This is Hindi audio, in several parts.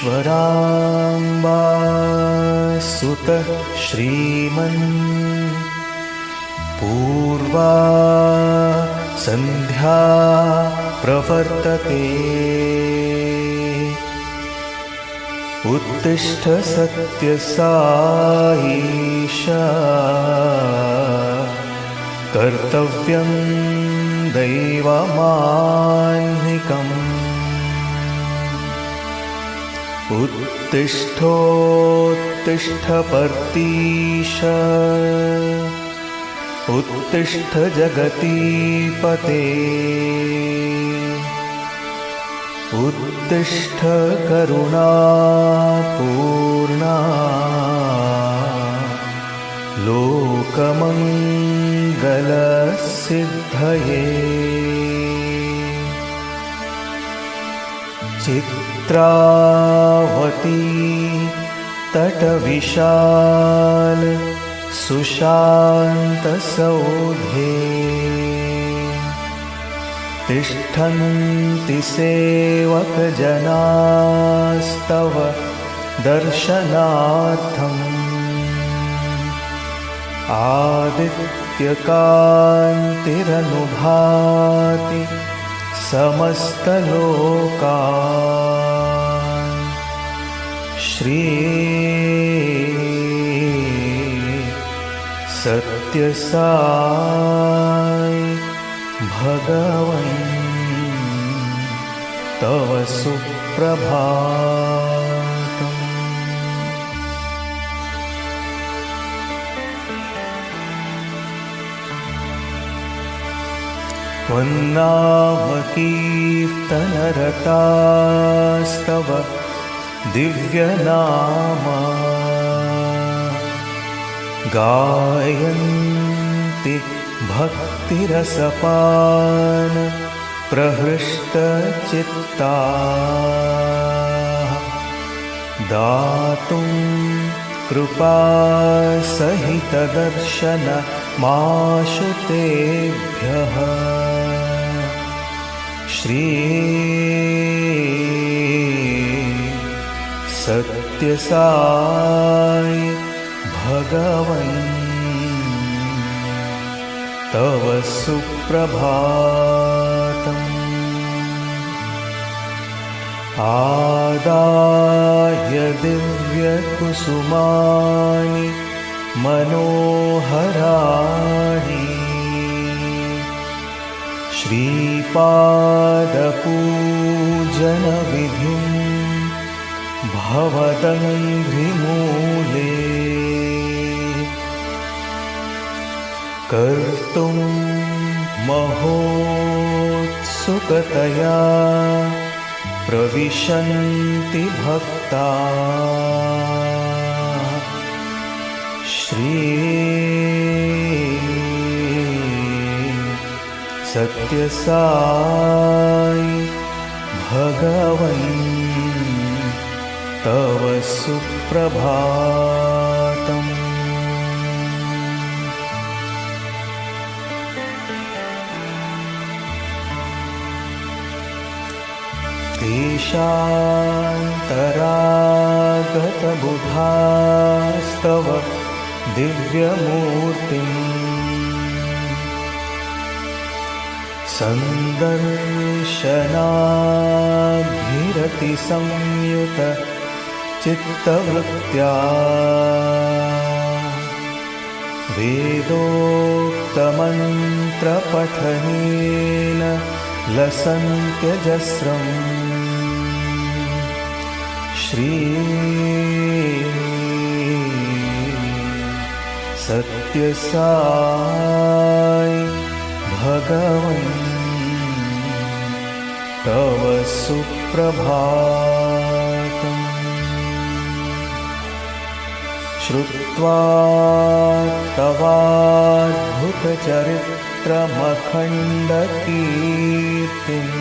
ईश्वराम्बा सुतः श्रीमन् पूर्वा सन्ध्या प्रवर्तते उत्तिष्ठ सत्यसाईशा कर्तव्यं दैवमान्निकम् उत्तिष्ठोत्तिष्ठ पर्तीश उत्तिष्ठ जगतीपते उत्तिष्ठ करुणापूर्णा लोकमङ्गलसिद्धये चित्रावती तटविशाल सुशान्तसौधे तिष्ठन्ति सेवकजनास्तव दर्शनार्थम् आदित्यकान्तिरनुभाति समस्तलोकान् श्री सत्यसाई भगवन् तव सुप्रभातम्। वन्नामकीर्तनरतास्तव दिव्यनामा गायन्ति भक्तिरसपान प्रहृष्टचित्ता दातुं कृपासहितदर्शनमाशु तेभ्यः श्री सत्यसाई भगवन् तव सुप्रभातम्। आदाय दिव्यकुसुमानि मनोहराणि श्रीपादपूजनविधिं भवदङ्घ्रिमूले कर्तुं महोत्सुकतया प्रविशन्ति भक्ता श्री सत्यसाई भगवन् तव सुप्रभातम्। देशान्तरागतबुधास्तव दिव्यमूर्तिम् सन्दर्शनाभिरतिसंयुत चित्तवृत्त्या वेदोक्तमन्त्रपठनेन लसन्त्यजस्रम् श्री सत्यसाई भगवन् तव सुप्रभातम्। श्रुत्वा तवाद्भुतचरित्रमखण्डकीर्तिम्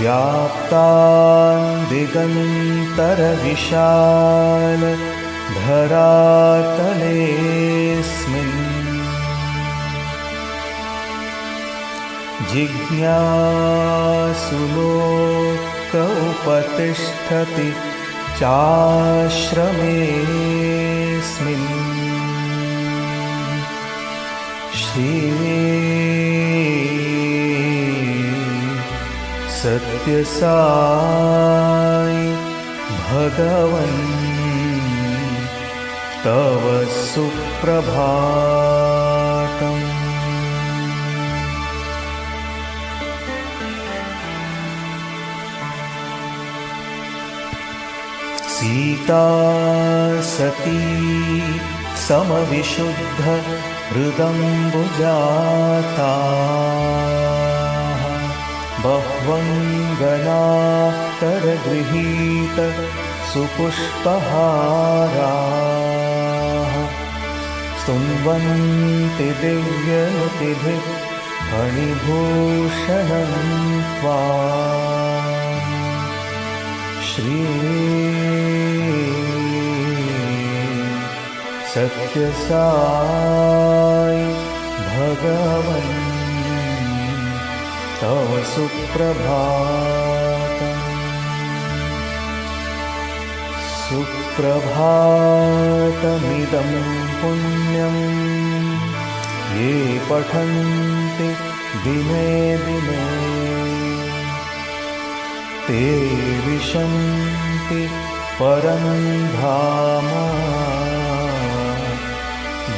व्याप्तां दिगन्तरविशाल धरातलेऽस्मिन् जिज्ञासुलोक उपतिष्ठति चाश्रमेऽस्मिन् श्री सत्यसाई भगवन् तव सुप्रभातम्। सीता सती समविशुद्ध हृदम्बुजाता बह्वङ्गनास्तरगृहीत सुपुष्पहाराः स्तुन्वन्ति दिव्यनुतिभिः फणिभूषणं त्वाम् श्री सत्यसाई भगवन् तव सुप्रभातम्। सुप्रभातमिदं पुण्यं ये पठन्ति दिने दिने ते विशन्ति परं धाम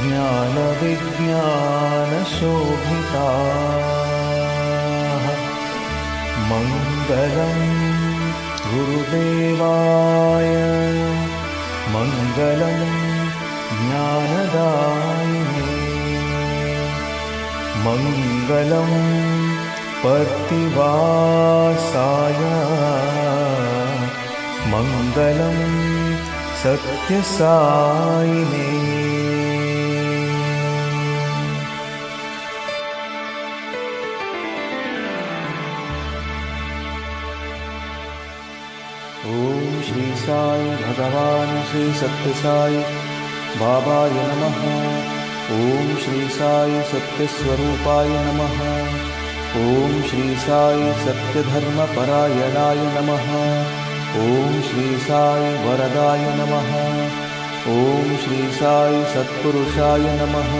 ज्ञानविज्ञानशोभिताः। मङ्गलं गुरुदेवाय मङ्गलं ज्ञानदायिने मङ्गलं पर्तिवासाय मङ्गलं सत्यसायिने। ओम श्री साई भगवान श्री सत्यसाई बाबाय नमः। ओम श्री साई सत्यस्वरूपाय नमः। ओम श्री साई सत्यधर्मपरायणाय नमः। ओम श्री साई वरदाय नमः। ओम श्री साई सत्पुरुषाय नमः।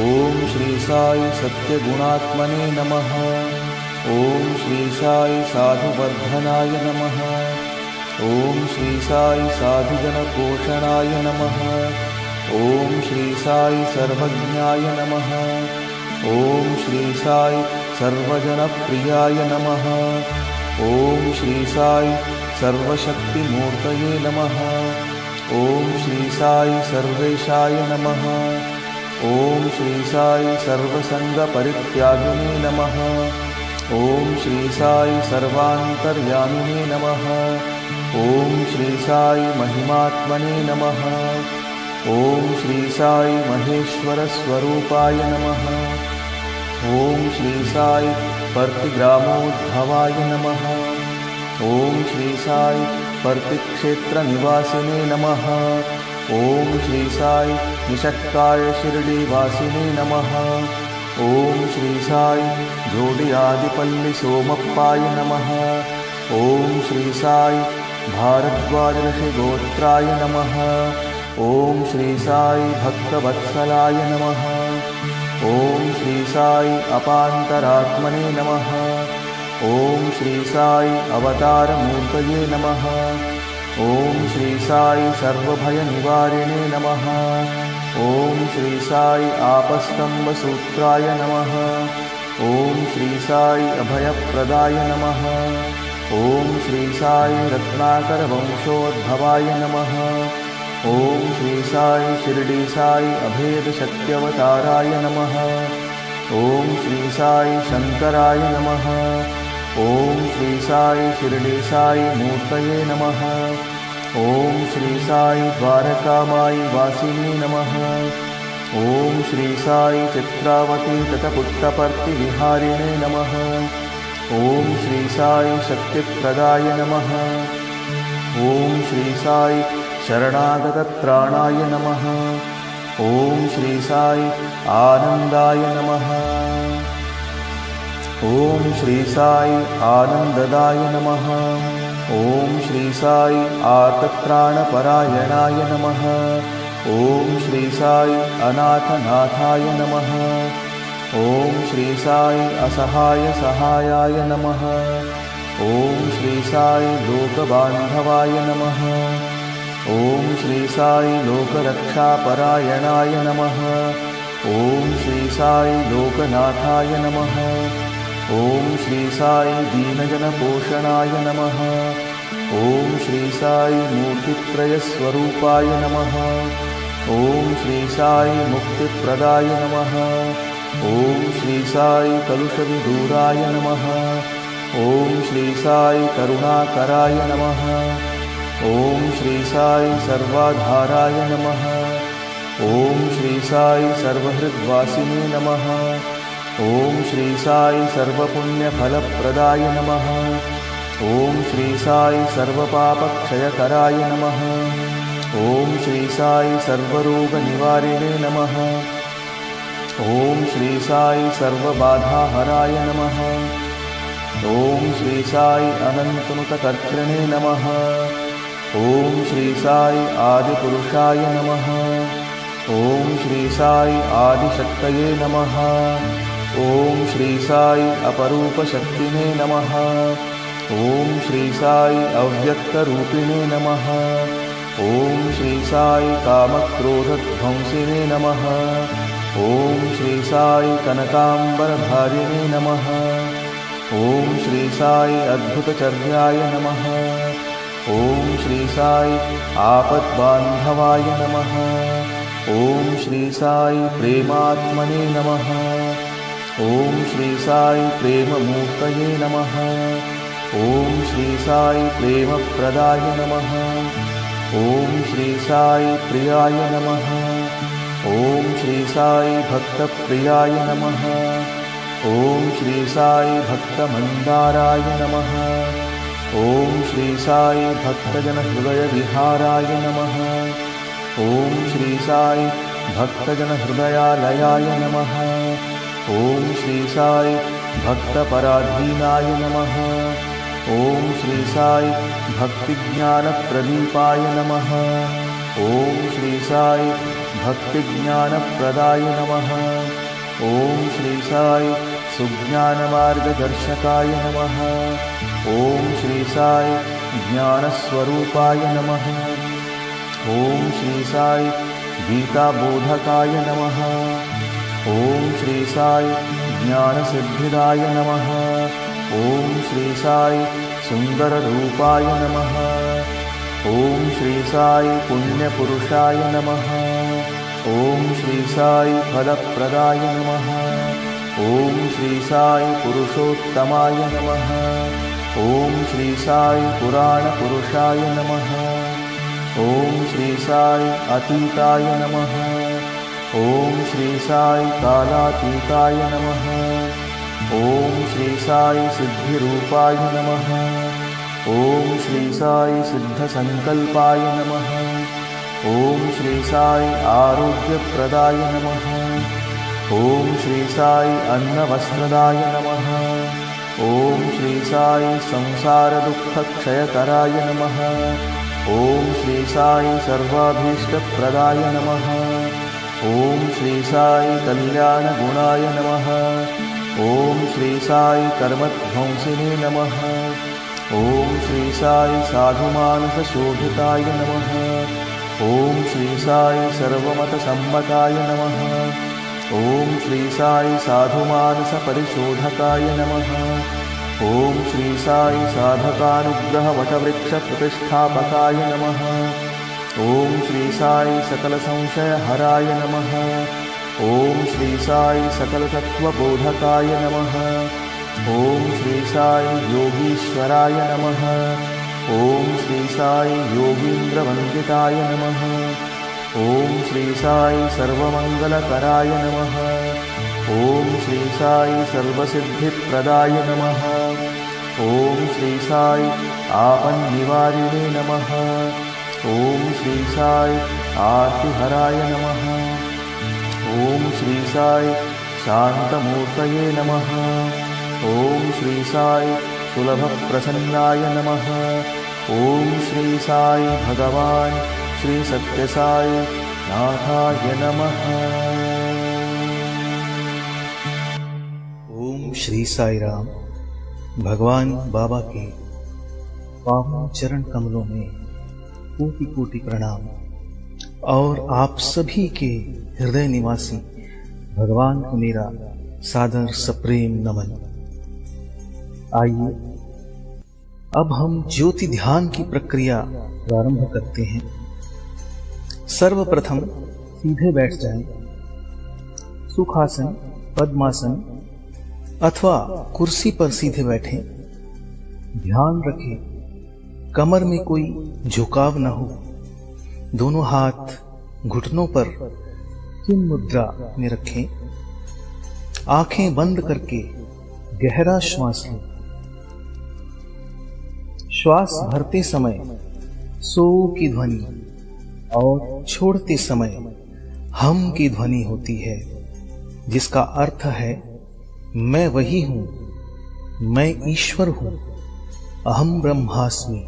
ओम श्री साई सत्यगुणात्मने नमः। ओम श्री साई साधुवर्धनाय नमः। ओम श्री साई साधुजनपोषणाय नमः। ओम श्री साई सर्वज्ञाय नमः। ओम श्री साई सर्वजनप्रियाय नमः। ओम श्री साई सर्वशक्तिमूर्तये नमः। ओम श्री साई सर्वेशाय नमः। ओम श्री साई सर्वसंगपरित्यागिने नमः। ओम श्री साई सर्वान्तर्यामिने नमः। ओम श्री साई महिमात्मने नमः। ओम श्री साई महेश्वर स्वरूपाय नमः। ओम श्री साई पर्तिग्रामोद्भवाय नमः। ओम श्री साई पर्तिक्षेत्र निवासिने नमः। ओम श्री साई निषक्काय शिरडीवासिने नमः। ओम श्री साई जोड़ी आदिपल्ली सोमप्पाय नमः। ओम श्री साई भारद्वाज ऋषि गोत्राय नमः। ओम श्री साई भक्तवत्सलाय नमः। ओम श्री साई अपान्तरात्मने नमः। ओम श्री साई अवतारमूर्तये नमः। ओम श्री साई सर्वभयनिवारिणे नमः। ओम श्री साई आपस्तम्भसूत्राय नमः। ओम श्री साई अभयप्रदाय नमः। ओम श्री साई रत्नाकरवंशोद्भवाय नमः। ओम श्री साई शिरडी साई अभेदशक्त्यवताराय नमः। ओम श्री साई शंकराय नमः। ओम श्री साई शिरडी साई मूर्तये नमः। ओम श्री साई द्वारकामाई वासिनी नमः। ओम श्री साई चित्रावती तटपुट्टपर्ति विहारिणे नमः। ओम श्री साई शक्तिप्रदाय नमः। ओम श्री साई शरणागतत्राणाय नमः। ओम श्री साई आनंदाय नमः। ओम श्री साई आनंददाय नमः। ओम श्री साई आर्तत्राणपरायणाय नमः। ओम श्री साई अनाथनाथाय नमः। ओम श्री साई असहाय सहायाय नमः। ओम श्री साई लोकबांधवाय नमः। ओम श्री साई लोकरक्षापरायणाय नमः। ओम श्री साई लोकनाथाय नमः। ओम श्री साई दीनजनपोषणाय नमः। ओम श्री साई मूर्तित्रयस्वरूपाय नमः। ओम श्री साई मुक्तिप्रदाय नमः। ओम श्री साई कलुषविदूराय नमः। ओम श्री साई करुणाकराय नमः। ओम श्री साई सर्वाधाराय नमः। ओम श्री साई सर्वहृद्वासिने नमः। ओम श्री साई सर्वपुण्यफलप्रदाय नमः। ओम श्री साई सर्वपापक्षयकराय नमः। ओम श्री साई सर्वरोगनिवारिणे नमः। ओम श्री साई सर्वबाधाहराय नमः। ओम श्री साई अनन्तनुतकर्तृणे नमः। ओम श्री साई आदिपुरुषाय नमः। ओम श्री साई आदिशक्तये नमः। ओम श्री साई अपरूपशक्तिने नमः। ओम श्री साई अव्यक्तरूपिणे नमः। ओम श्री साई कामक्रोधध्वंसिने नमः। ओम श्री साई कनकाम्बरधारिणे नमः। ओम श्री साई अद्भुतचर्याय नमः। ओम श्री साई आपद्बान्धवाय नमः। ओम श्री साई प्रेमात्मने नमः। ओम श्री साई प्रेममूर्तये नमः। ओम श्री साई प्रेमप्रदाय नमः। ओम श्री साई प्रियाय नमः। ओम श्री साई भक्तप्रियाय नमः। ओम श्री साई भक्तमन्दाराय नमः। ओम श्री साई भक्तजनहृदयविहाराय नमः। ओम श्री साई भक्तजनहृदयालयाय नमः। ओम श्री साई भक्तपराधीनाय नमः। ओम श्री साई भक्तिज्ञानप्रदीपाय नमः। ओम श्री साई भक्तिज्ञानप्रदाय नमः। ओम श्री साई सुज्ञानमार्गदर्शकाय नमः। ओम श्री साई ज्ञानस्वरूपाय नमः। ओम श्री साई गीताबोधकाय नमः। ओम श्री साई ज्ञानसिद्धिदाय नमः। ओम श्री साई सुंदररूपाय नमः। ओम श्री साई पुण्यपुरुषाय नमः। ओम श्री साई फलप्रदाय नमः। ओम श्री साई पुरुषोत्तमाय नमः। ओम श्री साई पुराणपुरुषाय नमः। ओम श्री साई अतीताय नमः। ओम श्री साई कालातीताय नमः। ओम श्री साई सिद्धिरूपाय नमः। ओम श्री साई सिद्धसंकल्पाय नमः। ओम श्री साई आरोग्यप्रदाय नमः। ओम श्री साई अन्नवस्त्रदाय नमः। ओम श्री साई संसारदुःखक्षयकराय नमः। ओम श्री साई सर्वाभीष्टप्रदाय नमः। ओम श्री साई कल्याणगुणाय नमः। ओम श्री साई कर्मध्वंसिने नमः। ओम श्री साई साधुमानसशोभिताय नमः। ओम श्री साई सर्वमतसम्मताय नमः। ओम श्री साई साधुमानसपरिशोधकाय नमः। ओम श्री साई साधकानुग्रहवटवृक्षप्रतिष्ठापकाय नमः। ओम श्री साई सकलसंशयहराय नमः। ओम श्री साई सकलतत्त्वबोधकाय नमः। ओम श्री साई योगीश्वराय नमः। ओम श्री साई योगीन्द्रवन्दिताय नमः। ओम श्री साई सर्वमंगलकराय नमः। ओम श्री साई सर्वसिद्धिप्रदाय नमः। ओम श्री साई आपन्निवारिणे नमः। ओम श्री साई आर्तिहराय नमः। ओम श्री साई शांतमूर्तये नमः। ॐ श्री साई सुलभप्रसन्नाय नमः। ॐ श्री साई भगवान श्री सत्य साई नाथाय नमः। ओम श्री साई राम। भगवान बाबा के पावन चरण कमलों में कोटि कोटि प्रणाम और आप सभी के हृदय निवासी भगवान को मेरा सादर सप्रेम नमन। आइए अब हम ज्योति ध्यान की प्रक्रिया प्रारंभ करते हैं। सर्वप्रथम सीधे बैठ जाएं। सुखासन, पद्मासन अथवा कुर्सी पर सीधे बैठें। ध्यान रखें कमर में कोई झुकाव न हो। दोनों हाथ घुटनों पर चिन्ह मुद्रा में रखें। आंखें बंद करके गहरा श्वास लें। श्वास भरते समय सो की ध्वनि और छोड़ते समय हम की ध्वनि होती है, जिसका अर्थ है मैं वही हूं, मैं ईश्वर हूं, अहम ब्रह्मास्मि।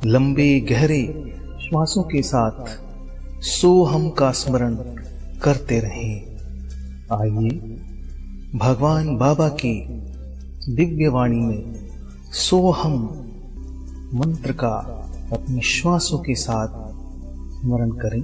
लंबे गहरे श्वासों के साथ सोहम का स्मरण करते रहें। आइए भगवान बाबा की दिव्य वाणी में सोहम मंत्र का अपनी श्वासों के साथ स्मरण करें।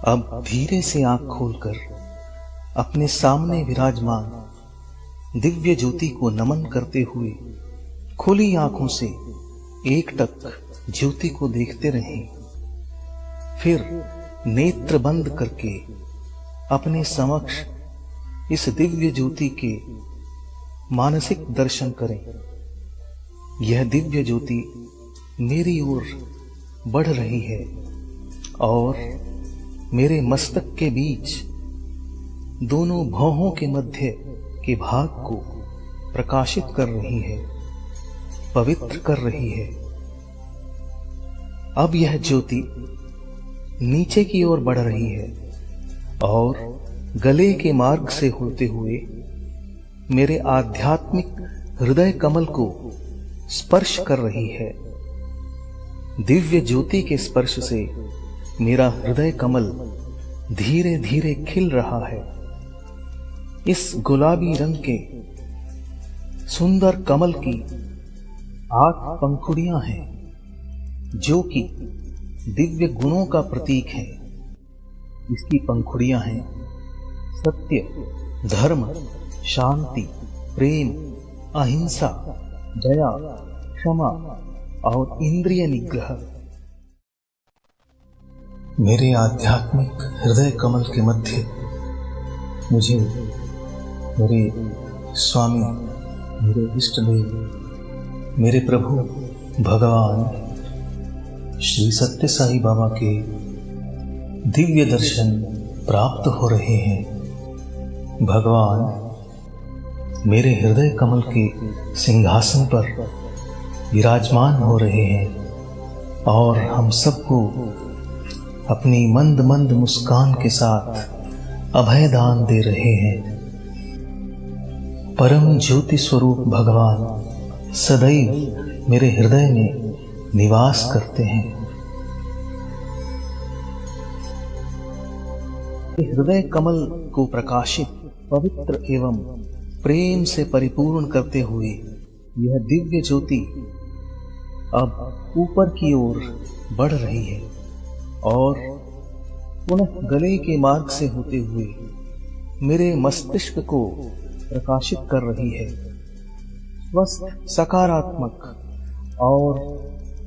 अब धीरे से आंख खोलकर अपने सामने विराजमान दिव्य ज्योति को नमन करते हुए खुली आंखों से एकटक ज्योति को देखते रहें। फिर नेत्र बंद करके अपने समक्ष इस दिव्य ज्योति के मानसिक दर्शन करें। यह दिव्य ज्योति मेरी ओर बढ़ रही है और मेरे मस्तक के बीच दोनों भौहों के मध्य के भाग को प्रकाशित कर रही है, पवित्र कर रही है। अब यह ज्योति नीचे की ओर बढ़ रही है और गले के मार्ग से होते हुए मेरे आध्यात्मिक हृदय कमल को स्पर्श कर रही है। दिव्य ज्योति के स्पर्श से मेरा हृदय कमल धीरे धीरे खिल रहा है। इस गुलाबी रंग के सुंदर कमल की 8 पंखुड़ियां हैं, जो कि दिव्य गुणों का प्रतीक है। इसकी पंखुड़ियां हैं सत्य, धर्म, शांति, प्रेम, अहिंसा, दया, क्षमा और इंद्रिय निग्रह। मेरे आध्यात्मिक हृदय कमल के मध्य मुझे मेरे स्वामी, मेरे इष्ट देव, मेरे प्रभु भगवान श्री सत्य साई बाबा के दिव्य दर्शन प्राप्त हो रहे हैं। भगवान मेरे हृदय कमल के सिंहासन पर विराजमान हो रहे हैं और हम सबको अपनी मंद मंद मुस्कान के साथ अभय दान दे रहे हैं। परम ज्योति स्वरूप भगवान सदैव मेरे हृदय में निवास करते हैं। हृदय कमल को प्रकाशित, पवित्र एवं प्रेम से परिपूर्ण करते हुए यह दिव्य ज्योति अब ऊपर की ओर बढ़ रही है और पुनः गले के मार्ग से होते हुए मेरे मस्तिष्क को प्रकाशित कर रही है। स्वस्थ, सकारात्मक और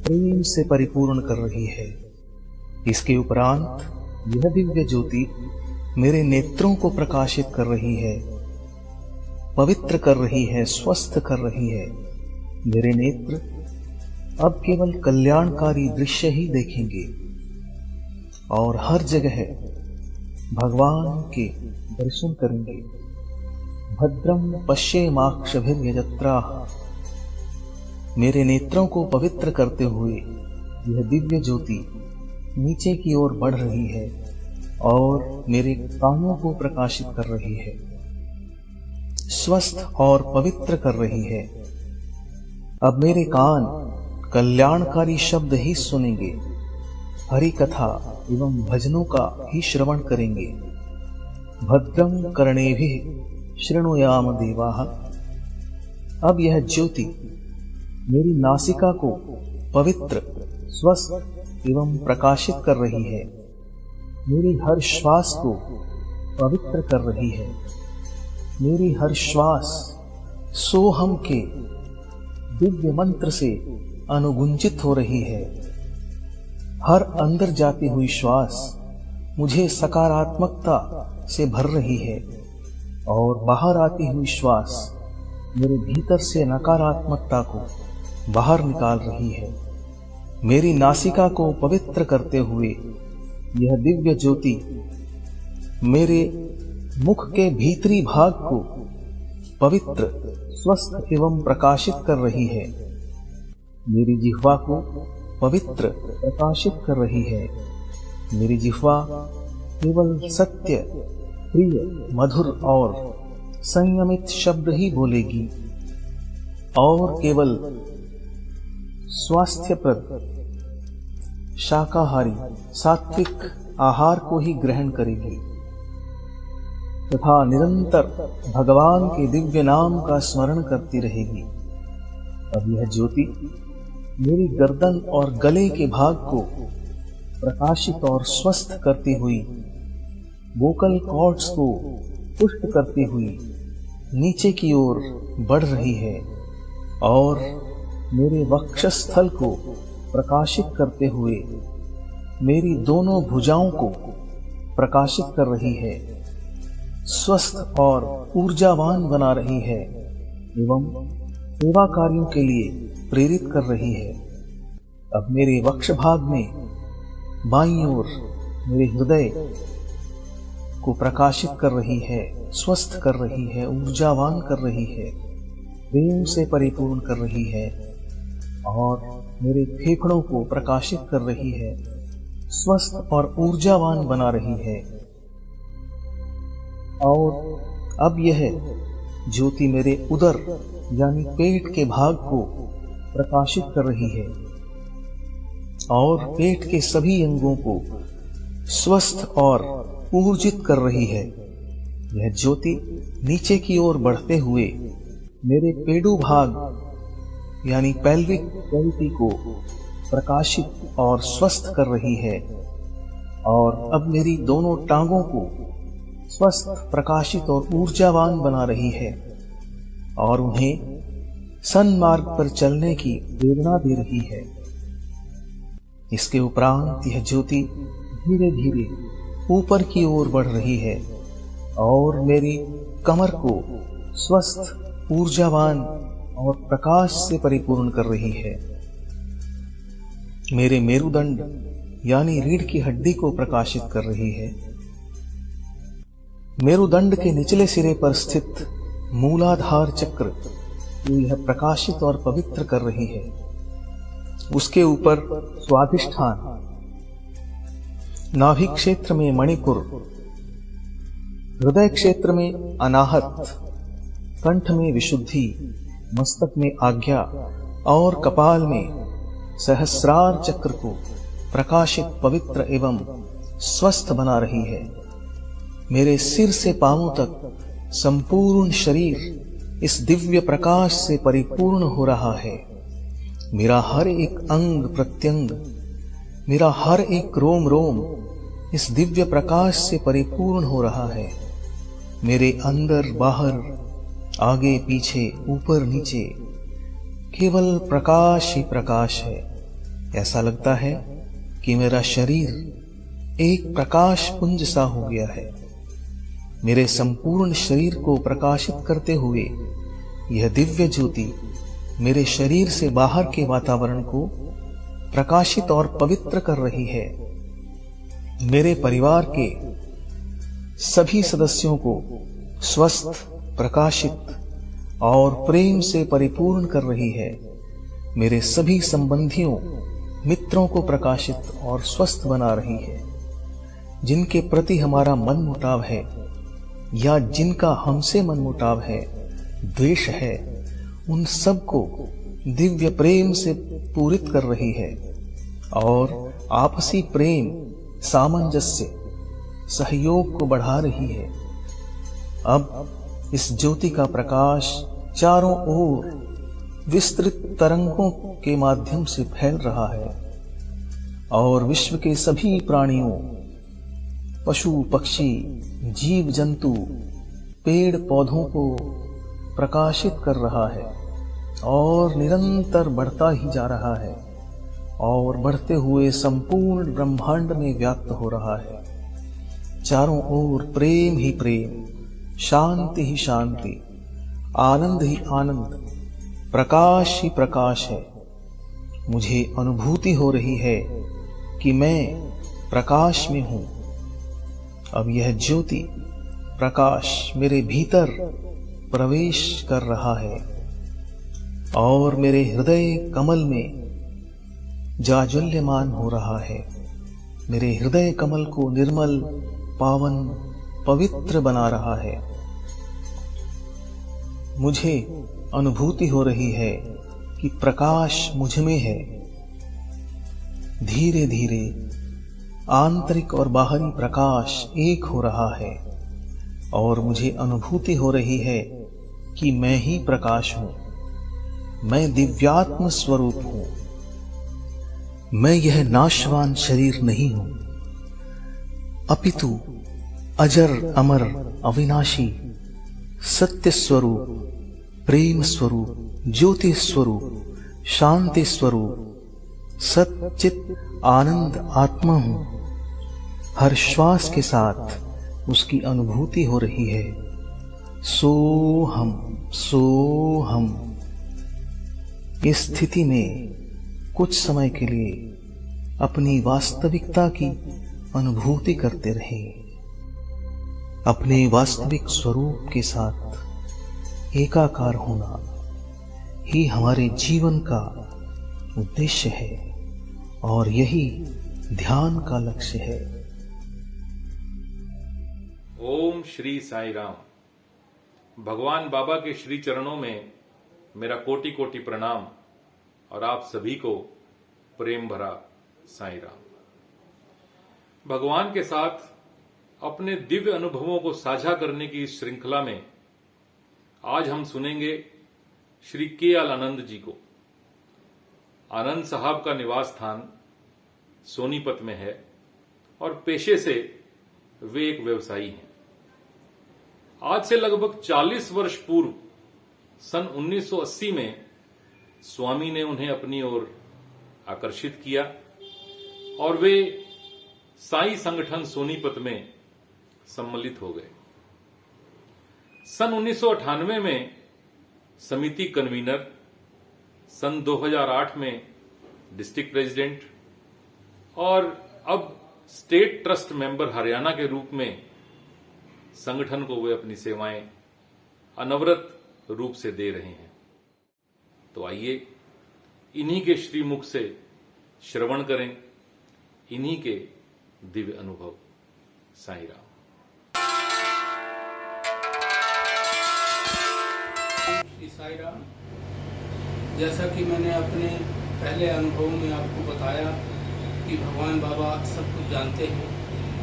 प्रेम से परिपूर्ण कर रही है। इसके उपरांत यह दिव्य ज्योति मेरे नेत्रों को प्रकाशित कर रही है, पवित्र कर रही है, स्वस्थ कर रही है। मेरे नेत्र अब केवल कल्याणकारी दृश्य ही देखेंगे और हर जगह भगवान के दर्शन करेंगे। भद्रम पश्येमाक्षभिर्यजत्राः। मेरे नेत्रों को पवित्र करते हुए यह दिव्य ज्योति नीचे की ओर बढ़ रही है और मेरे कानों को प्रकाशित कर रही है, स्वस्थ और पवित्र कर रही है। अब मेरे कान कल्याणकारी शब्द ही सुनेंगे, हरि कथा एवं भजनों का ही श्रवण करेंगे। भद्रम कर्णेभिः शृणुयाम देवाः। अब यह ज्योति मेरी नासिका को पवित्र, स्वस्थ एवं प्रकाशित कर रही है। मेरी हर श्वास को पवित्र कर रही है। मेरी हर श्वास सोहम के दिव्य मंत्र से अनुगुंजित हो रही है। हर अंदर जाती हुई श्वास मुझे सकारात्मकता से भर रही है और बाहर आती हुई श्वास मेरे भीतर से नकारात्मकता को बाहर निकाल रही है। मेरी नासिका को पवित्र करते हुए यह दिव्य ज्योति मेरे मुख के भीतरी भाग को पवित्र, स्वस्थ एवं प्रकाशित कर रही है। मेरी जिह्वा को पवित्र, प्रकाशित कर रही है। मेरी जिह्वा केवल सत्य, प्रिय, मधुर और संयमित शब्द ही बोलेगी और केवल स्वास्थ्यप्रद, शाकाहारी, सात्विक आहार को ही ग्रहण करेगी तथा निरंतर भगवान के दिव्य नाम का स्मरण करती रहेगी। अब यह ज्योति मेरी गर्दन और गले के भाग को प्रकाशित और स्वस्थ करती हुई, वोकल कॉर्ड्स को पुष्ट करती हुई नीचे की ओर बढ़ रही है और मेरे वक्षस्थल को प्रकाशित करते हुए मेरी दोनों भुजाओं को प्रकाशित कर रही है, स्वस्थ और ऊर्जावान बना रही है एवं सेवा कार्यों के लिए प्रेरित कर रही है। अब मेरे वक्ष भाग में बाईं ओर मेरे हृदय को प्रकाशित कर रही है, स्वस्थ कर रही है, ऊर्जावान कर रही है, प्रेम से परिपूर्ण कर रही है और मेरे फेफड़ों को प्रकाशित कर रही है, स्वस्थ और ऊर्जावान बना रही है। और अब यह ज्योति मेरे उदर यानी पेट के भाग को प्रकाशित कर रही है और पेट के सभी अंगों को स्वस्थ और ऊर्जित कर रही है। यह ज्योति नीचे की ओर बढ़ते हुए मेरे पेडू भाग यानी पेल्विक कैविटी को प्रकाशित और स्वस्थ कर रही है और अब मेरी दोनों टांगों को स्वस्थ, प्रकाशित और ऊर्जावान बना रही है और उन्हें सन्मार्ग पर चलने की प्रेरणा दे रही है। इसके उपरांत यह ज्योति धीरे धीरे ऊपर की ओर बढ़ रही है और मेरी कमर को स्वस्थ, ऊर्जावान और प्रकाश से परिपूर्ण कर रही है। मेरे मेरुदंड यानी रीढ़ की हड्डी को प्रकाशित कर रही है। मेरुदंड के निचले सिरे पर स्थित मूलाधार चक्र को यह प्रकाशित और पवित्र कर रही है। उसके ऊपर स्वाधिष्ठान, नाभि क्षेत्र में मणिपुर, हृदय क्षेत्र में अनाहत, कंठ में विशुद्धि, मस्तक में आज्ञा और कपाल में सहस्रार चक्र को प्रकाशित, पवित्र एवं स्वस्थ बना रही है। मेरे सिर से पांवों तक संपूर्ण शरीर इस दिव्य प्रकाश से परिपूर्ण हो रहा है। मेरा हर एक अंग प्रत्यंग, मेरा हर एक रोम रोम इस दिव्य प्रकाश से परिपूर्ण हो रहा है। मेरे अंदर बाहर, आगे पीछे, ऊपर नीचे केवल प्रकाश ही प्रकाश है। ऐसा लगता है कि मेरा शरीर एक प्रकाश पुंज सा हो गया है। मेरे संपूर्ण शरीर को प्रकाशित करते हुए यह दिव्य ज्योति मेरे शरीर से बाहर के वातावरण को प्रकाशित और पवित्र कर रही है। मेरे परिवार के सभी सदस्यों को स्वस्थ, प्रकाशित और प्रेम से परिपूर्ण कर रही है। मेरे सभी संबंधियों, मित्रों को प्रकाशित और स्वस्थ बना रही है। जिनके प्रति हमारा मनमुटाव है या जिनका हमसे मनमुटाव है, द्वेष है, उन सबको दिव्य प्रेम से पूरित कर रही है और आपसी प्रेम, सामंजस्य, सहयोग को बढ़ा रही है। अब इस ज्योति का प्रकाश चारों ओर विस्तृत तरंगों के माध्यम से फैल रहा है और विश्व के सभी प्राणियों, पशु पक्षी, जीव जंतु, पेड़ पौधों को प्रकाशित कर रहा है और निरंतर बढ़ता ही जा रहा है और बढ़ते हुए संपूर्ण ब्रह्मांड में व्याप्त हो रहा है। चारों ओर प्रेम ही प्रेम, शांति ही शांति, आनंद ही आनंद, प्रकाश ही प्रकाश है। मुझे अनुभूति हो रही है कि मैं प्रकाश में हूं। अब यह ज्योति, प्रकाश मेरे भीतर प्रवेश कर रहा है और मेरे हृदय कमल में जाज्वल्यमान हो रहा है। मेरे हृदय कमल को निर्मल, पावन, पवित्र बना रहा है। मुझे अनुभूति हो रही है कि प्रकाश मुझ में है। धीरे धीरे आंतरिक और बाहरी प्रकाश एक हो रहा है और मुझे अनुभूति हो रही है कि मैं ही प्रकाश हूं। मैं दिव्यात्म स्वरूप हूं। मैं यह नाशवान शरीर नहीं हूं, अपितु अजर अमर अविनाशी सत्य स्वरूप, प्रेम स्वरूप, ज्योति स्वरूप, शांति स्वरूप, सच्चित आनंद आत्मा हूं। हर श्वास के साथ उसकी अनुभूति हो रही है। सोहम सोहम। इस स्थिति में कुछ समय के लिए अपनी वास्तविकता की अनुभूति करते रहें। अपने वास्तविक स्वरूप के साथ एकाकार होना ही हमारे जीवन का उद्देश्य है और यही ध्यान का लक्ष्य है। ओम श्री साई राम। भगवान बाबा के श्री चरणों में मेरा कोटि कोटि प्रणाम और आप सभी को प्रेम भरा साई राम। भगवान के साथ अपने दिव्य अनुभवों को साझा करने की इस श्रृंखला में आज हम सुनेंगे श्री के.एल. आनंद जी को। आनंद साहब का निवास स्थान सोनीपत में है और पेशे से वे एक व्यवसायी हैं। आज से लगभग 40 वर्ष पूर्व सन 1980 में स्वामी ने उन्हें अपनी ओर आकर्षित किया और वे साई संगठन सोनीपत में सम्मिलित हो गए। सन 1998 में समिति कन्वीनर, सन 2008 में डिस्ट्रिक्ट प्रेसिडेंट और अब स्टेट ट्रस्ट मेंबर हरियाणा के रूप में संगठन को वे अपनी सेवाएं अनवरत रूप से दे रहे हैं। तो आइए इन्हीं के श्रीमुख से श्रवण करें इन्हीं के दिव्य अनुभव। साईं राम। श्री साईं राम। जैसा कि मैंने अपने पहले अनुभव में आपको बताया कि भगवान बाबा सब कुछ जानते हैं,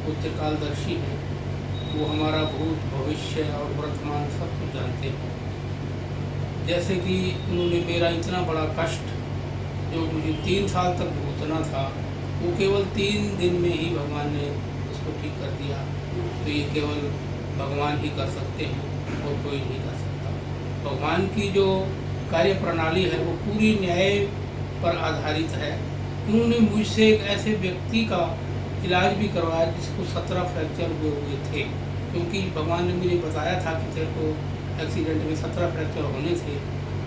वो त्रिकालदर्शी हैं, वो हमारा भूत भविष्य और वर्तमान सब कुछ जानते हैं। जैसे कि उन्होंने मेरा इतना बड़ा कष्ट जो मुझे 3 साल तक भुगतना था, वो केवल 3 दिन में ही भगवान ने उसको ठीक कर दिया। तो ये केवल भगवान ही कर सकते हैं और कोई नहीं कर सकता। भगवान की जो कार्य प्रणाली है वो पूरी न्याय पर आधारित है। उन्होंने मुझसे एक ऐसे व्यक्ति का इलाज भी करवाया जिसको 17 फ्रैक्चर हुए थे, क्योंकि भगवान ने मुझे बताया था कि तेरे को एक्सीडेंट में 17 फ्रैक्चर होने थे।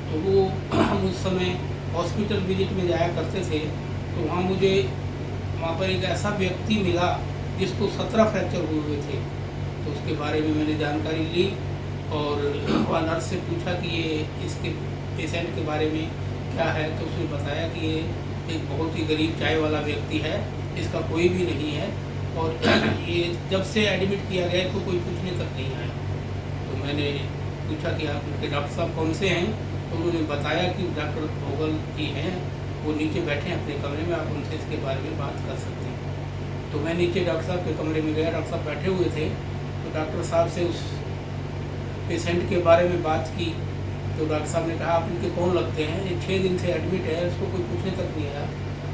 तो वो हम उस समय हॉस्पिटल विजिट में जाया करते थे, तो वहाँ पर एक ऐसा व्यक्ति मिला जिसको 17 फ्रैक्चर हुए थे। तो उसके बारे में मैंने जानकारी ली और वहाँ नर्स से पूछा कि ये इसके पेशेंट के बारे में क्या है। तो उसने बताया कि ये एक बहुत ही गरीब चाय वाला व्यक्ति है, इसका कोई भी नहीं है और ये जब से एडमिट किया गया तो कोई पूछने तक नहीं आया। तो मैंने पूछा कि आप उनके डॉक्टर साहब कौन से हैं, तो उन्होंने बताया कि डॉक्टर भोगल जी हैं, वो नीचे बैठे हैं अपने कमरे में, आप उनसे इसके बारे में बात कर सकते हैं। तो मैं नीचे डॉक्टर साहब के कमरे में गया, डॉक्टर साहब बैठे हुए थे। तो डॉक्टर साहब से उस पेशेंट के बारे में बात की। तो डॉक्टर साहब ने कहा आप इनके कौन लगते हैं, ये 6 दिन से एडमिट है, उसको कोई पूछने तक नहीं आया।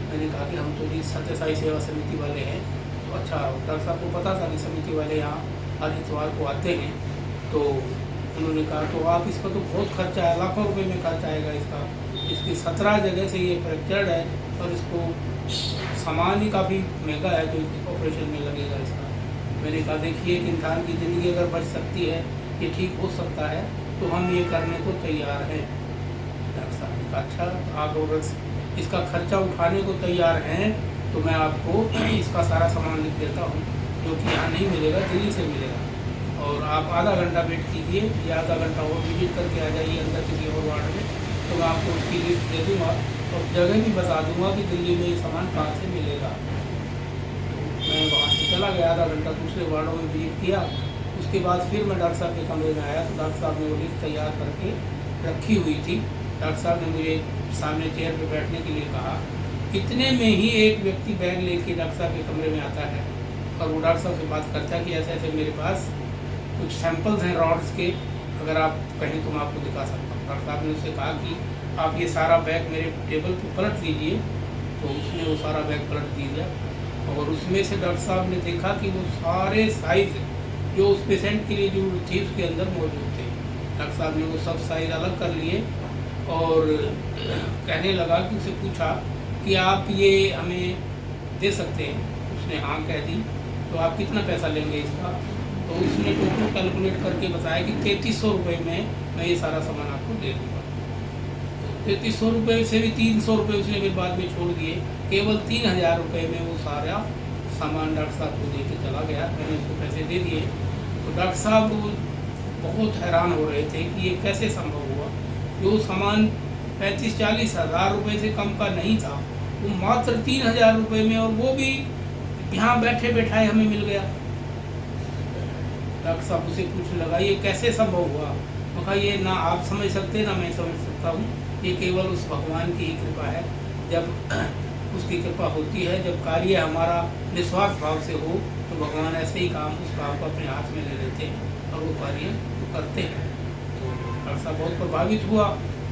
मैंने कहा कि हम तो जी सत्य साई सेवा समिति वाले हैं। तो अच्छा, डॉक्टर साहब को पता था कि समिति वाले यहाँ हर इतवार को आते हैं। तो उन्होंने कहा तो आप इसका तो बहुत खर्चा है, लाखों रुपए में खर्च आएगा इसका, इसकी 17 जगह से ये फ्रैक्चर्ड है और इसको सामान ही काफ़ी महंगा है जो ऑपरेशन में लगेगा इसका। मैंने कहा देखिए एक इंसान की ज़िंदगी अगर बच सकती है, ये ठीक हो सकता है, तो हम ये करने को तैयार हैं। डॉक्टर साहब ने कहा अच्छा, आप अगर इसका खर्चा उठाने को तैयार हैं तो मैं आपको इसका सारा सामान लिख देता हूँ, जो कि यहाँ नहीं मिलेगा, दिल्ली से मिलेगा। और आप आधा घंटा वेट कीजिए या आधा घंटा और विजिट करके आ जाइए अंदर किसी और वार्ड में, तो मैं आपको उसकी लिस्ट दे दूँगा और जगह भी बता दूँगा कि दिल्ली में ये सामान कहाँ से मिलेगा। मैं वहाँ से चला गया, आधा घंटा दूसरे वार्डों में विजिट किया। उसके बाद फिर मैं डॉक्टर साहब के कमरे में आया तो डॉक्टर साहब ने वो लिस्ट तैयार करके रखी हुई थी। डॉक्टर साहब ने मुझे सामने चेयर पे बैठने के लिए कहा। इतने में ही एक व्यक्ति बैग लेके डॉक्टर साहब के कमरे में आता है और वो डॉक्टर साहब से बात करता है कि ऐसे ऐसे मेरे पास कुछ सैंपल्स हैं रॉड्स के, अगर आप कहें तो मैं आपको दिखा सकता हूँ। डॉक्टर साहब ने उससे कहा कि आप ये सारा बैग मेरे टेबल पर पलट दीजिए। तो उसने वो सारा बैग पलट दिया और उसमें से डॉक्टर साहब ने देखा कि वो सारे साइज जो उस पेशेंट के लिए जो थी उसके अंदर मौजूद थे। डॉक्टर साहब ने वो सब साइज अलग कर लिए और कहने लगा कि उसे पूछा कि आप ये हमें दे सकते हैं। उसने हाँ कह दी। तो आप कितना पैसा लेंगे इसका? तो उसने टोटल कैलकुलेट करके बताया कि 3300 रुपये में मैं ये सारा सामान आपको दे दूँगा। तो 3300 रुपये से भी 300 रुपये उसने फिर बाद में छोड़ दिए, केवल 3000 रुपये में वो सारा सामान डॉक्टर साहब को दे के चला गया। मैंने उसको पैसे दे दिए। तो डॉक्टर साहब बहुत हैरान हो रहे थे कि ये कैसे संभव हुआ। जो सामान 35-40 हज़ार रुपये से कम का नहीं था, वो मात्र 3000 रुपये में, और वो भी यहाँ बैठे बैठाए हमें मिल गया। डॉक्टर साहब उसे पूछने लगा ये कैसे संभव हुआ? मैं कहा ये ना आप समझ सकते ना मैं समझ सकता हूँ, ये केवल उस भगवान की ही कृपा है। जब उसकी कृपा होती है, जब कार्य हमारा निस्वार्थ भाव से हो, तो भगवान ऐसे ही उस काम को अपने हाथ में ले लेते हैं और वो कार्य तो करते हैं। तो डॉक्टर साहब बहुत प्रभावित हुआ।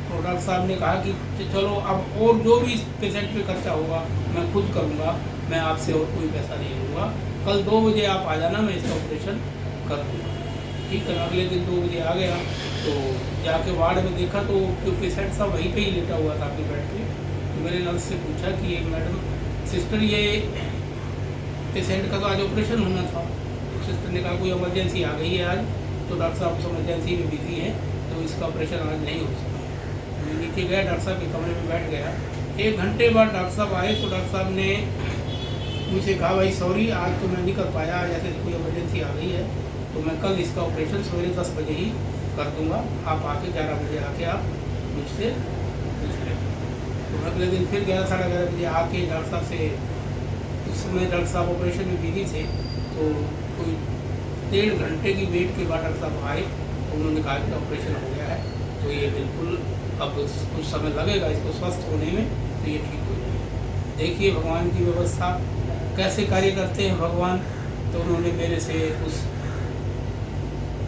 तो डॉक्टर साहब ने कहा कि चलो अब और जो भी इस पेशेंट पे खर्चा होगा मैं खुद करूँगा, मैं आपसे और कोई पैसा नहीं लूँगा। कल 2 बजे आप आ जाना, मैं इसका ऑपरेशन कर दूँगा। ठीक है। अगले दिन 2 बजे आ गया तो जाके वार्ड में देखा तो जो पेशेंट था वहीं पे ही लेटा हुआ था अपने बेड पे। तो मैंने नर्स से पूछा कि मैडम सिस्टर ये पेशेंट का तो आज ऑपरेशन होना था। तो सिस्टर ने कहा कोई इमरजेंसी आ गई है आज, तो डॉक्टर साहब उस इमरजेंसी में बिजी हैं तो इसका ऑपरेशन आज नहीं हो सकता। मैं नीचे गया, डॉक्टर साहब के कमरे में बैठ गया। 1 घंटे बाद डॉक्टर साहब आए तो डॉक्टर साहब ने मुझसे कहा भाई सॉरी आज तो मैं नहीं कर पाया, जैसे कोई इमरजेंसी आ गई है तो मैं कल इसका ऑपरेशन सवेरे 10 बजे ही कर दूंगा, आप आके 11 बजे आके आप मुझसे पूछ लें। तो मैं अगले दिन फिर 11-11:30 बजे आके डॉक्टर साहब से, उस समय डॉक्टर साहब ऑपरेशन में बिजी थे तो कोई 1.5 घंटे की वेट के बाद डॉक्टर साहब आए तो उन्होंने कहा कि ऑपरेशन हो गया है तो ये बिल्कुल अब कुछ समय लगेगा इसको स्वस्थ होने में, तो ये ठीक हो जाएगा। देखिए भगवान की व्यवस्था कैसे कार्य करते हैं भगवान। तो उन्होंने मेरे से उस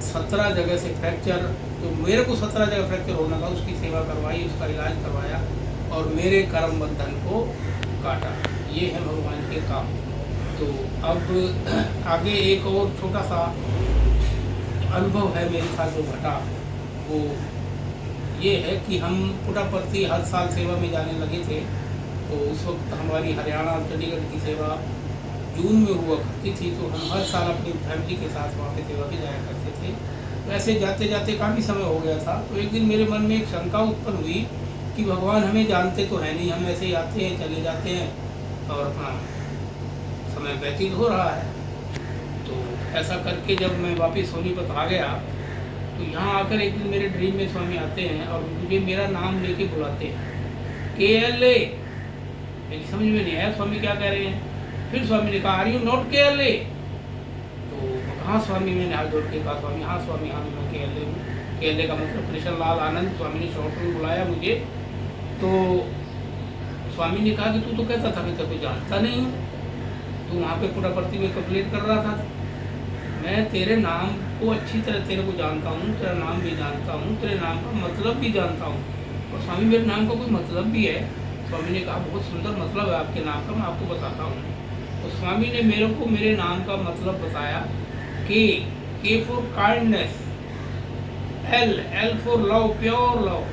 17 जगह से फ्रैक्चर, तो मेरे को 17 जगह फ्रैक्चर होना था उसकी सेवा करवाई, उसका इलाज करवाया और मेरे कर्म बंधन को काटा। ये है भगवान के काम। तो अब आगे एक और छोटा सा अनुभव है मेरे साथ जो घटा, वो ये है कि हम पुट्टपर्थी हर साल सेवा में जाने लगे थे। तो उस वक्त हमारी हरियाणा और चंडीगढ़ की सेवा जून में हुआ करती थी, तो हम हर साल अपनी फैमिली के साथ वहाँ पे सेवा भी जाया करते थे। वैसे जाते जाते काफ़ी समय हो गया था, तो एक दिन मेरे मन में एक शंका उत्पन्न हुई कि भगवान हमें जानते तो है नहीं, हम ऐसे ही आते हैं चले जाते हैं और अपना समय व्यतीत हो रहा है। तो ऐसा करके जब मैं वापस सोनीपत आ गया तो यहाँ आकर एक दिन मेरे ड्रीम में स्वामी आते हैं और मुझे मेरा नाम लेके बुलाते हैं, KLA। मेरी समझ में नहीं आया स्वामी क्या कह रहे हैं। फिर स्वामी ने कहा आर यू नॉट KLA? तो हाँ स्वामी, मैंने हाथ जोड़ के कहा स्वामी हाँ स्वामी हाँ मैं KLA हूँ। KLA का मतलब कृष्ण लाल आनंद। स्वामी ने शॉर्ट में बुलाया मुझे। तो स्वामी ने कहा कि तू तो कहता था मैं तेरे को जानता नहीं हूँ, तू वहाँ पे पुट्टपर्थी में कंप्लेंट कर रहा था। मैं तेरे नाम को अच्छी तरह तेरे को जानता हूँ, तेरा नाम भी जानता हूँ, तेरे नाम का मतलब भी जानता हूँ। और स्वामी मेरे नाम का कोई मतलब भी है। स्वामी ने कहा बहुत सुंदर मतलब है आपके नाम का, मैं आपको बताता हूँ। तो स्वामी ने मेरे को मेरे नाम का मतलब बताया। K for kindness, L for love, pure love,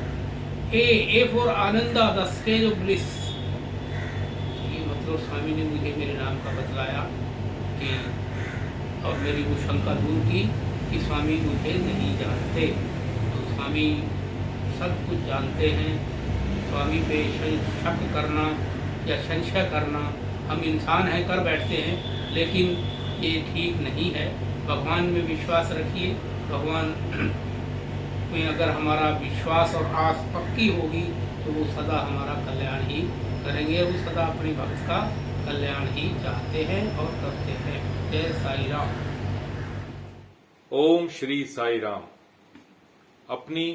A for Ananda, the stage of bliss. ये मतलब स्वामी ने मुझे मेरे नाम का बतलाया कि, और मेरी वो शंका दूर की कि स्वामी मुझे नहीं जानते। तो स्वामी सब कुछ जानते हैं। स्वामी पे शक करना या संशय करना, हम इंसान हैं कर बैठते हैं, लेकिन ये ठीक नहीं है। भगवान में विश्वास रखिए। भगवान में अगर हमारा विश्वास और आस पक्की होगी तो वो सदा हमारा कल्याण ही करेंगे। वो सदा अपने भक्त का कल्याण ही चाहते हैं और करते हैं। जय साई राम। ओम श्री साई राम। अपनी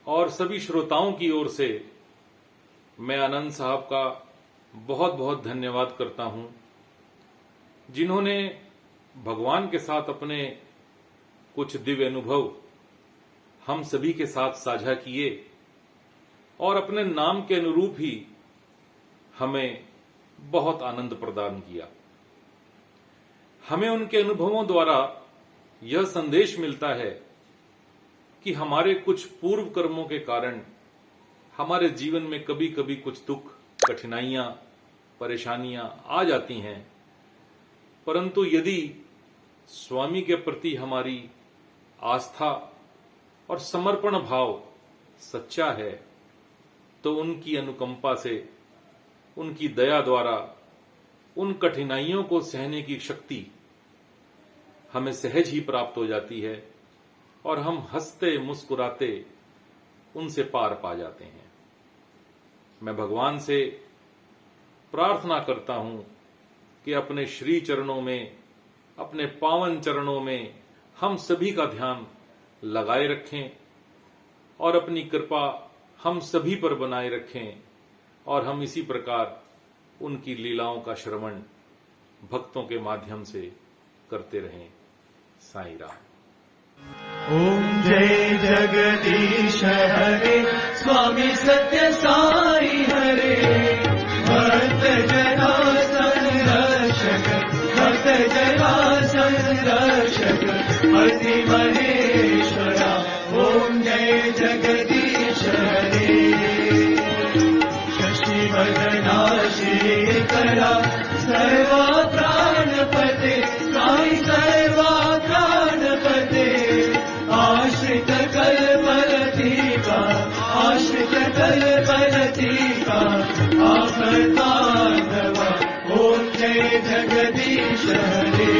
और सभी श्रोताओं की ओर से मैं आनंद साहब का बहुत बहुत धन्यवाद करता हूं, जिन्होंने भगवान के साथ अपने कुछ दिव्य अनुभव हम सभी के साथ साझा किए और अपने नाम के अनुरूप ही हमें बहुत आनंद प्रदान किया। हमें उनके अनुभवों द्वारा यह संदेश मिलता है कि हमारे कुछ पूर्व कर्मों के कारण हमारे जीवन में कभी कभी कुछ दुख, कठिनाइयां, परेशानियां आ जाती हैं, परंतु यदि स्वामी के प्रति हमारी आस्था और समर्पण भाव सच्चा है तो उनकी अनुकंपा से, उनकी दया द्वारा उन कठिनाइयों को सहने की शक्ति हमें सहज ही प्राप्त हो जाती है और हम हंसते मुस्कुराते उनसे पार पा जाते हैं। मैं भगवान से प्रार्थना करता हूं कि अपने श्री चरणों में, अपने पावन चरणों में हम सभी का ध्यान लगाए रखें और अपनी कृपा हम सभी पर बनाए रखें और हम इसी प्रकार उनकी लीलाओं का श्रवण भक्तों के माध्यम से करते रहें। साई राम। ओम जय जगदीश हरे, स्वामी सत्य साई हरे। भक्त जना संरक्षक, भक्त जना संरक्षक, अति महेश्वरा ॐ जय जगदीश हरे शशिवदना श्रीकरा सर्वा प्राणपते साई सर्वा प्राणपते आश्रित कल्पलतीका आश्रित कल्पलतीका आपदानवा ॐ जय जगदीश हरे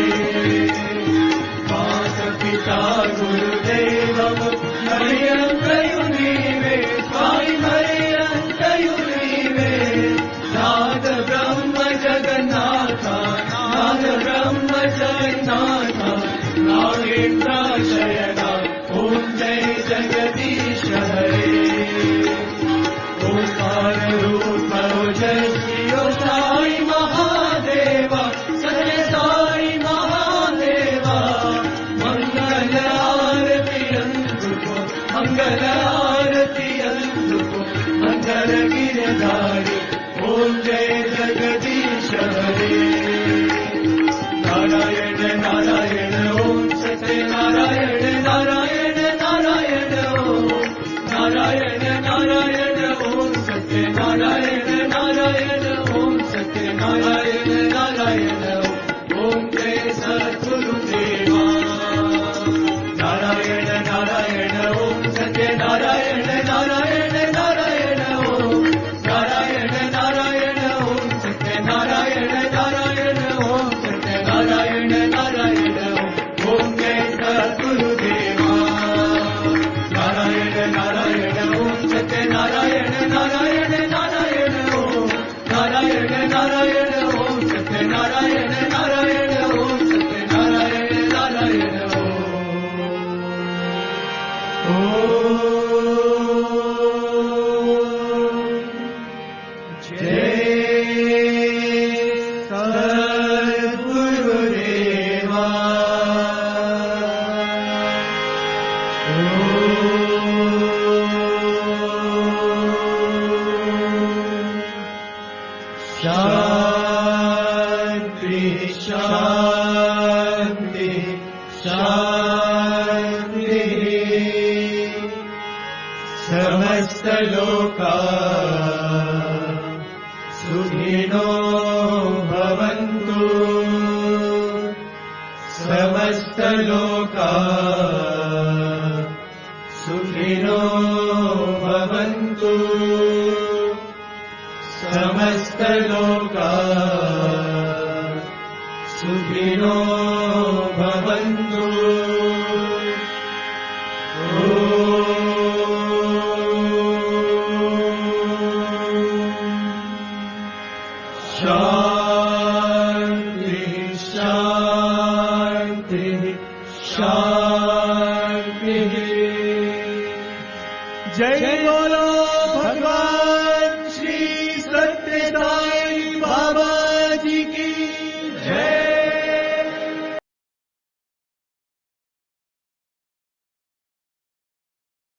माता पिता गुरुदेवं मरियन्तयुनीवे स्वामी मरियन्तयुनीवे नाद ब्रह्म जगन्नाथा नाद ब्रह्म जगन्नाथा नागेन्द्राशयना ॐ जय जगदीश हरे ओंकार रूप ओजस्वी साई महादेवा सत्य साई महादेवा मंगल आरती अंतुको मंगल आरती अंतुको मंगल गिरधारी ॐ जय जगदीश हरे नारायण नारायण ॐ सत्य नारायण नारायण नारायण ॐ नारायण नारायण ॐ सत्य नारायण नारायण ॐ सत्य नारायण नारायण ॐ जय सद्गुरुदेवा नारायण नारायण ॐ सत्य नारायण नारायण नारायण ॐ नारायण नारायण ॐ सत्य नारायण नारायण ॐ सत्य नारायण नारायण ॐ जय सद्गुरुदेवा नारायण नारायण ॐ सत्य नारायण नारायण नारायण ॐ नारायण नारायण ॐ सत्य नारायण नारायण ॐ सत्य नारायण नारायण समस्तलोका सुखिनो भवन्तु समस्तलोका सुखिनो भवन्तु समस्तलोका सुखिनो भवन्तु जय